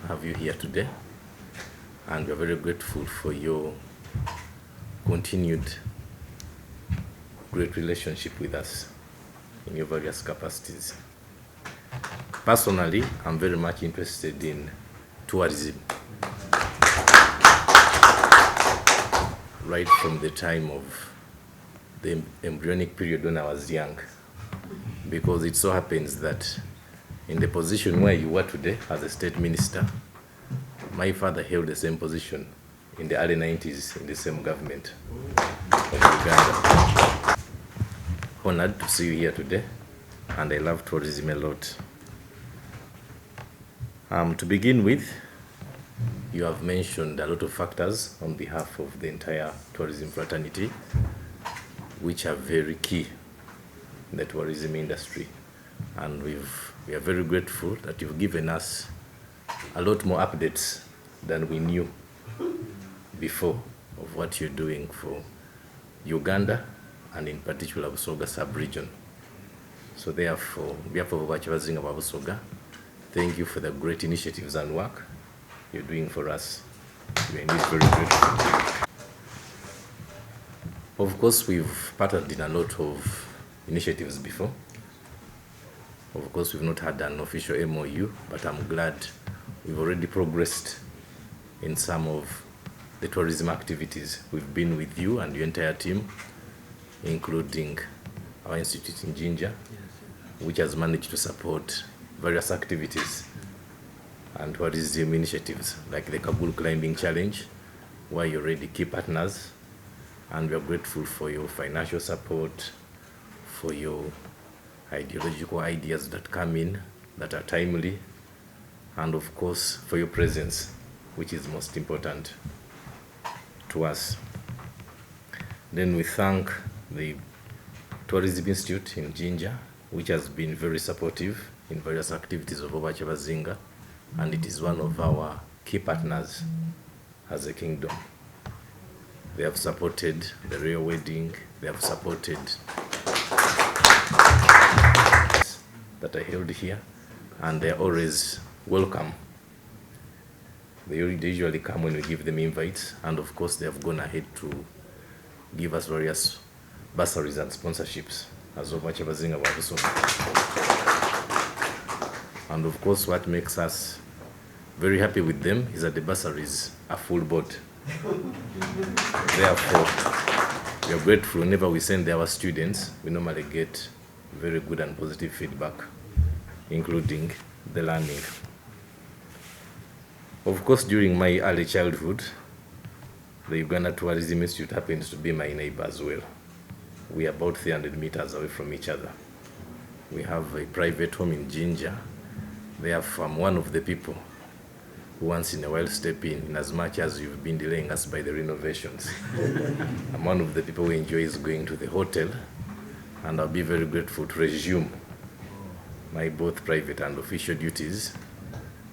to have you here today, and we're very grateful for your continued great relationship with us in your various capacities. Personally, I'm very much interested in tourism. Right from the time of the embryonic period when I was young, because it so happens that in the position where you are today as a state minister, my father held the same position in the early 90s in the same government of Uganda. Honored to see you here today, and I love tourism a lot. To begin with, you have mentioned a lot of factors on behalf of the entire tourism fraternity, which are very key in the tourism industry. And we are very grateful that you've given us a lot more updates than we knew before of what you're doing for Uganda, and in particular Busoga sub-region. So therefore, on behalf of Kyabazinga Busoga, thank you for the great initiatives and work you're doing for us. We are indeed very grateful. Of course, we've partnered in a lot of initiatives before. Of course, we've not had an official MOU, but I'm glad we've already progressed in some of the tourism activities. We've been with you and your entire team, including our institute in Igenge, which has managed to support various activities and tourism initiatives like the Kabul Climbing Challenge, where you're already key partners, and we are grateful for your financial support, for your ideological ideas that come in that are timely, and of course for your presence, which is most important to us. Then we thank the Tourism Institute in Igenge, which has been very supportive in various activities of Kyabazinga, and it is one of our key partners as a kingdom. They have supported the royal wedding, they have supported that are held here, and they're always welcome. They usually come when we give them invites, and of course they have gone ahead to give us various bursaries and sponsorships as of Kyabazinga Busoga. And of course what makes us very happy with them is that the bursaries are full board. Therefore, we are grateful whenever we send our students. We normally get very good and positive feedback, including the learning. Of course, during my early childhood, the Uganda Tourism Institute happens to be my neighbor as well. We are about 300 meters away from each other. We have a private home in Igenge. Therefore, I'm one of the people who once in a while step in as much as you've been delaying us by the renovations. I'm one of the people who enjoys going to the hotel, and I'll be very grateful to resume my both private and official duties,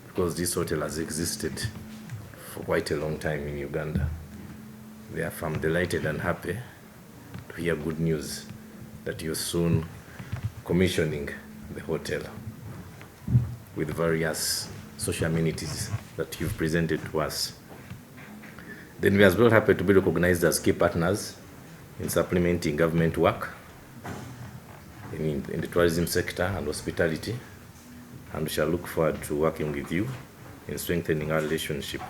because this hotel has existed for quite a long time in Uganda. Therefore, I'm delighted and happy to hear good news that you're soon commissioning the hotel with various social amenities that you've presented to us. Then we are as well happy to be recognized as key partners in supplementing government work in the tourism sector and hospitality, and we shall look forward to working with you in strengthening our relationship.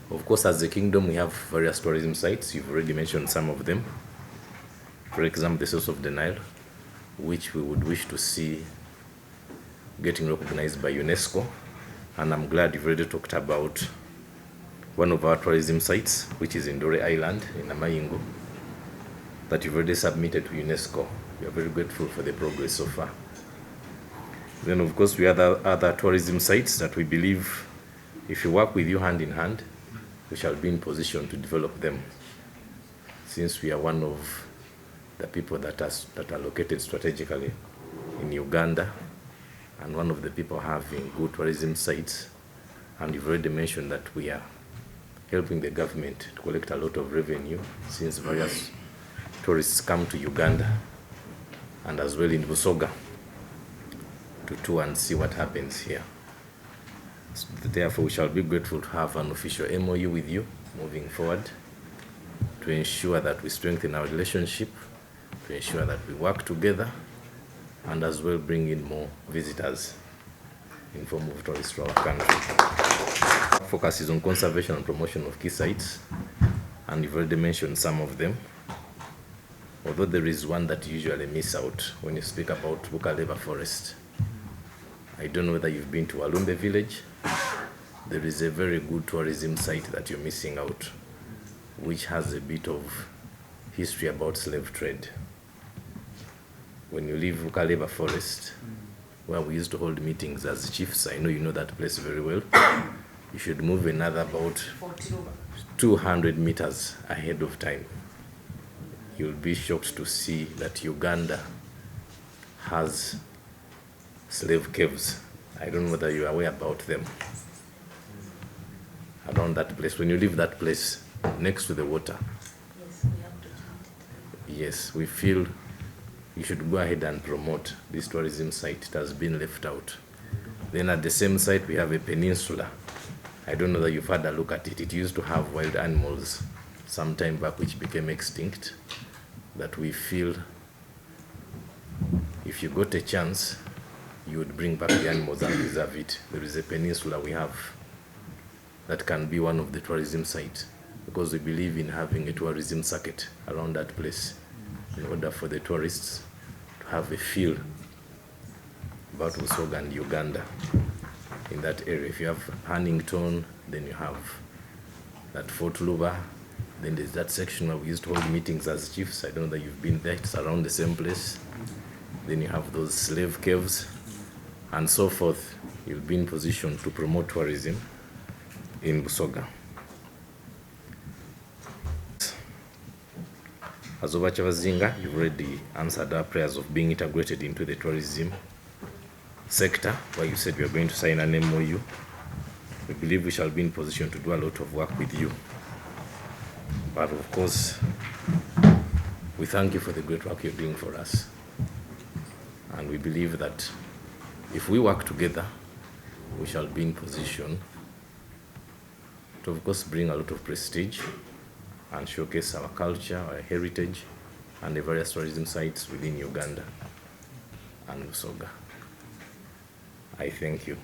Of course, as a kingdom, we have various tourism sites. You've already mentioned some of them. For example, the source of the Nile, which we would wish to see getting recognized by UNESCO. And I'm glad you've already talked about one of our tourism sites, which is in Dore Island in Amayingo, that you've already submitted to UNESCO. We are very grateful for the progress so far. Then, of course, we have other tourism sites that we believe, if you work with you hand in hand, we shall be in position to develop them, since we are one of the people that are located strategically in Uganda, and one of the people having good tourism sites. And you've already mentioned that we are helping the government to collect a lot of revenue, since various tourists come to Uganda and as well in Busoga to tour and see what happens here. Therefore, we shall be grateful to have an official MOU with you moving forward to ensure that we strengthen our relationship, to ensure that we work together, and as well bring in more visitors in form of tourists to our country. Focus is on conservation and promotion of key sites, and you've already mentioned some of them. Although there is one that you usually miss out when you speak about Bukaleba Forest. I don't know whether you've been to Walumbe village. There is a very good tourism site that you're missing out, which has a bit of history about slave trade. When you leave Bukaleba Forest, where we used to hold meetings as chiefs, I know you know that place very well, you should move another about 200 meters ahead of time. You'll be shocked to see that Uganda has slave caves. I don't know whether you are aware about them. Around that place, when you leave that place next to the water, Yes, we have to chant it. yes, we feel you should go ahead and promote this tourism site. It has been left out. Then at the same site, we have a peninsula. I don't know that you've had a look at it. It used to have wild animals some time back which became extinct, that we feel if you got a chance, you would bring back the animals and preserve it. There is a peninsula we have that can be one of the tourism sites, because we believe in having a tourism circuit around that place in order for the tourists to have a feel about Busoga and Uganda in that area. If you have Huntington, then you have that Fort Luba, then there's that section where we used to hold meetings as chiefs. I don't know that you've been there, it's around the same place. Then you have those slave caves and so forth. You'll be in position to promote tourism in Busoga. As over Kyabazinga, you've already answered our prayers of being integrated into the tourism sector, where you said we are going to sign an MOU. We believe we shall be in position to do a lot of work with you. But of course, we thank you for the great work you're doing for us. And we believe that if we work together, we shall be in position to, of course, bring a lot of prestige and showcase our culture, our heritage, and the various tourism sites within Uganda and Busoga. I thank you.